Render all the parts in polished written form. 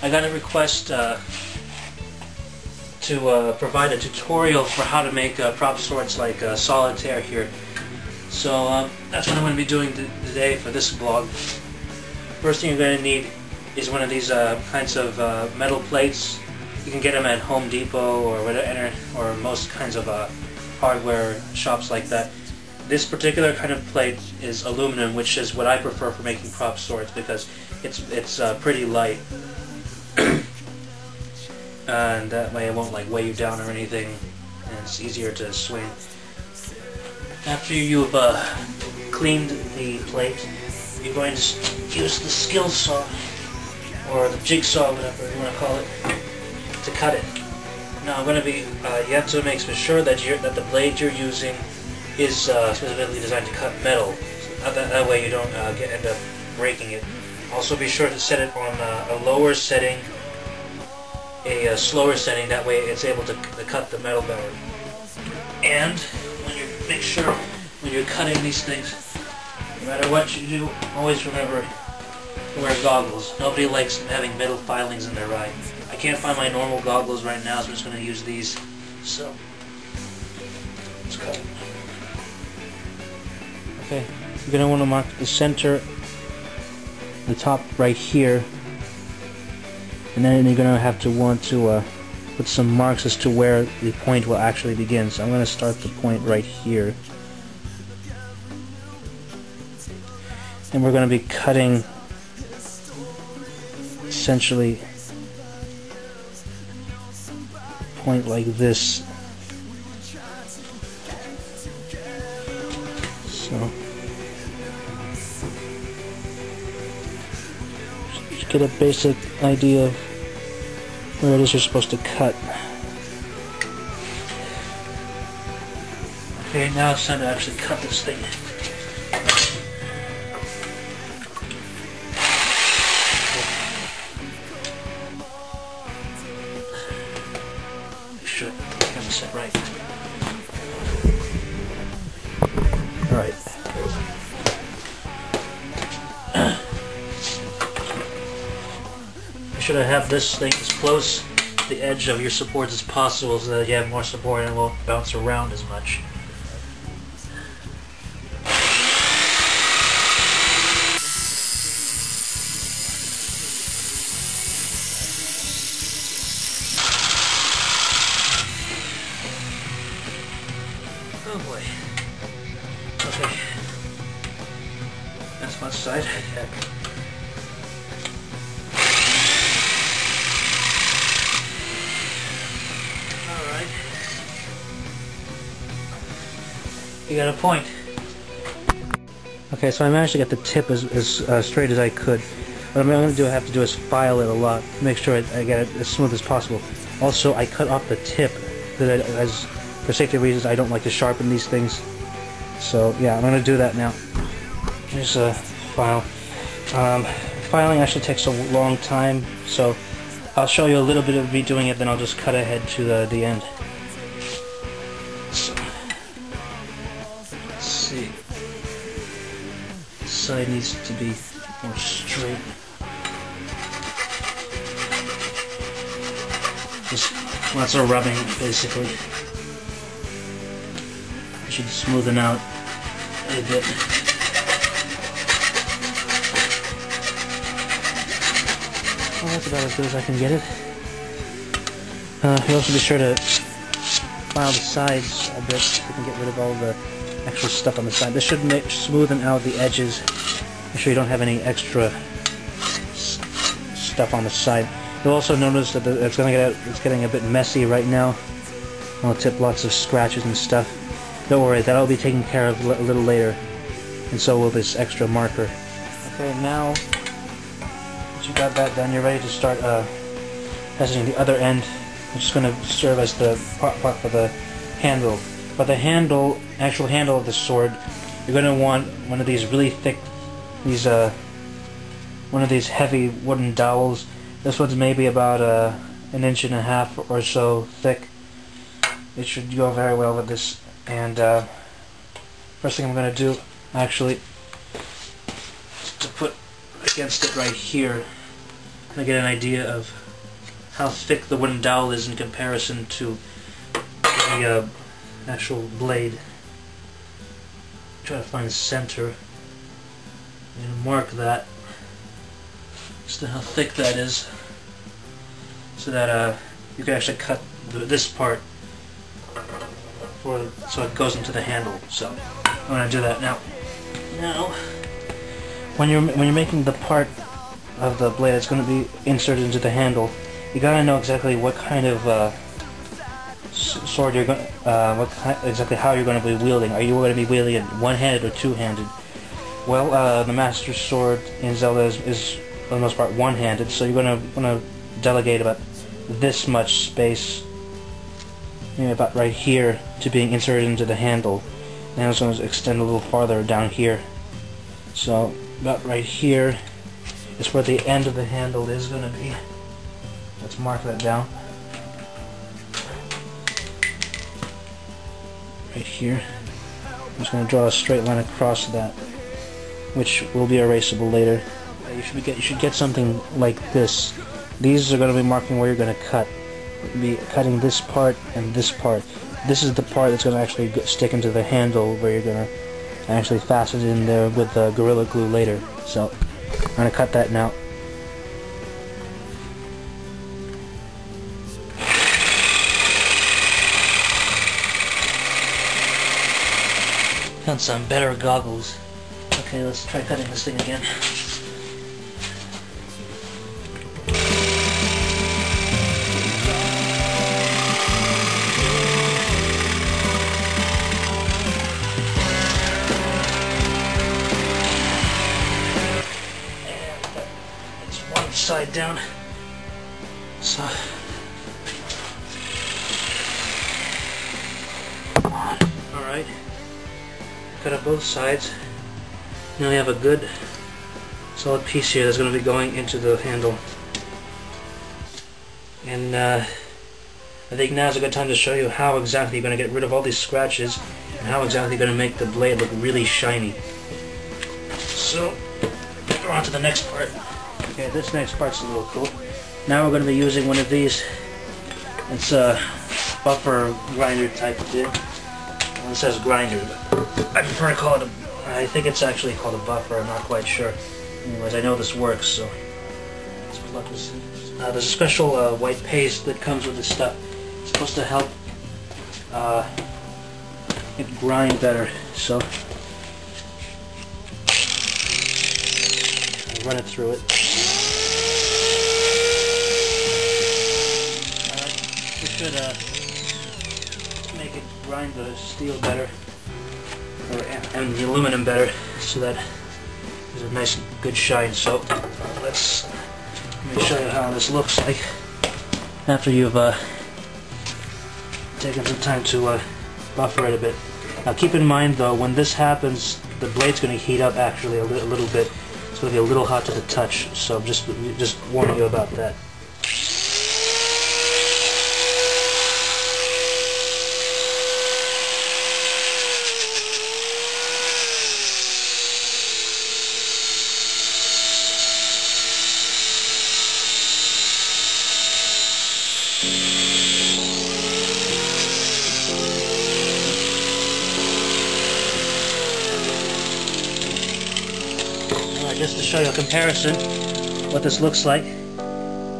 I got a request to provide a tutorial for how to make prop swords like solitaire here. So that's what I'm going to be doing today for this vlog. First thing you're going to need is one of these kinds of metal plates. You can get them at Home Depot or whatever, or most kinds of hardware shops like that. This particular kind of plate is aluminum, which is what I prefer for making prop swords because it's pretty light. And that way it won't like weigh you down or anything, and it's easier to swing. After you've cleaned the plate, you're going to use the skill saw, or the jigsaw, whatever you want to call it, to cut it. Now I'm going to be, you have to make sure that the blade you're using is specifically designed to cut metal. That way you don't end up breaking it. Also be sure to set it on a lower setting, a slower setting, that way it's able to cut the metal better. And make sure when you're cutting these things, no matter what you do, always remember to wear goggles. Nobody likes having metal filings in their eye. I can't find my normal goggles right now, so I'm just going to use these. So, let's cut it. Okay, you're going to want to mark the center, the top right here. And then you're going to want to put some marks as to where the point will actually begin. So I'm going to start the point right here. And we're going to be cutting essentially a point like this. So just get a basic idea of where it is you're supposed to cut. Okay, now it's time to actually cut this thing. Make sure I have it set right. Alright. You should have this thing as close to the edge of your support as possible so that you have more support and it won't bounce around as much. Oh boy. Okay. That's one side. You got a point. Okay, so I managed to get the tip as straight as I could. What I'm going to have to do is file it a lot, make sure I get it as smooth as possible. Also, I cut off the tip, as for safety reasons I don't like to sharpen these things. So yeah, I'm going to do that now. Here's a file. Filing actually takes a long time, so I'll show you a little bit of me doing it, then I'll just cut ahead to the end. So, let's see. This side needs to be more straight. Just lots of rubbing, basically. It should smoothen out a bit. Well, that's about as good as I can get it. You also be sure to file the sides a bit so you can get rid of all the extra stuff on the side. This should smoothen out the edges. Make sure you don't have any extra stuff on the side. You'll also notice that it's getting a bit messy right now. On the tip, lots of scratches and stuff. Don't worry, that'll be taken care of a little later. And so will this extra marker. Okay, now that you got that done, you're ready to start testing the other end. It's just going to serve as the part for the handle. But the actual handle of the sword, you're going to want one of these really thick, one of these heavy wooden dowels. This one's maybe about 1.5 inches or so thick. It should go very well with this. And first thing I'm going to do, actually, is to put against it right here. to get an idea of how thick the wooden dowel is in comparison to the actual blade. Try to find the center and mark that, just how thick that is, so that you can actually cut this part so it goes into the handle. So I'm going to do that now. Now, when you're making the part of the blade that's going to be inserted into the handle, you gotta know exactly what kind of sword you're going, exactly how you're going to be wielding. Are you going to be wielding it one-handed or two-handed? Well, the Master Sword in Zelda is for the most part one-handed, so you're going to delegate about this much space, maybe about right here, to being inserted into the handle. And I'm going to extend a little farther down here. So about right here is where the end of the handle is going to be. Let's mark that down. Right here. I'm just going to draw a straight line across that, which will be erasable later. You should get something like this. These are going to be marking where you're going to cut. Be cutting this part and this part. This is the part that's going to actually stick into the handle, where you're going to actually fasten it in there with Gorilla Glue later. So I'm going to cut that now. Found some better goggles. Okay, let's try cutting this thing again. Side down. So alright, cut up both sides. Now we have a good solid piece here that's going to be going into the handle. And I think now is a good time to show you how exactly you're going to get rid of all these scratches and how exactly you're going to make the blade look really shiny. So we're on to the next part. Okay, this next part's a little cool. Now we're going to be using one of these. It's a buffer grinder type thing. Well, it says grinder, but I prefer to call it I think it's actually called a buffer, I'm not quite sure. Anyways, I know this works, so let's plug this in. There's a special white paste that comes with this stuff. It's supposed to help it grind better, so I'll run it through it. Should make it grind the steel better, and the aluminum better, so that there's a nice good shine. So let me show you how this looks like after you've taken some time to buffer it a bit. Now keep in mind though, when this happens, the blade's going to heat up actually a little bit. It's going to be a little hot to the touch, so just warning you about that. Just to show you a comparison, what this looks like.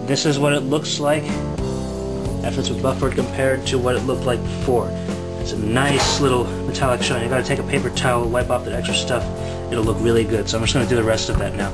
This is what it looks like after it's buffered compared to what it looked like before. It's a nice little metallic shine. You gotta take a paper towel, wipe off the extra stuff. It'll look really good. So I'm just gonna do the rest of that now.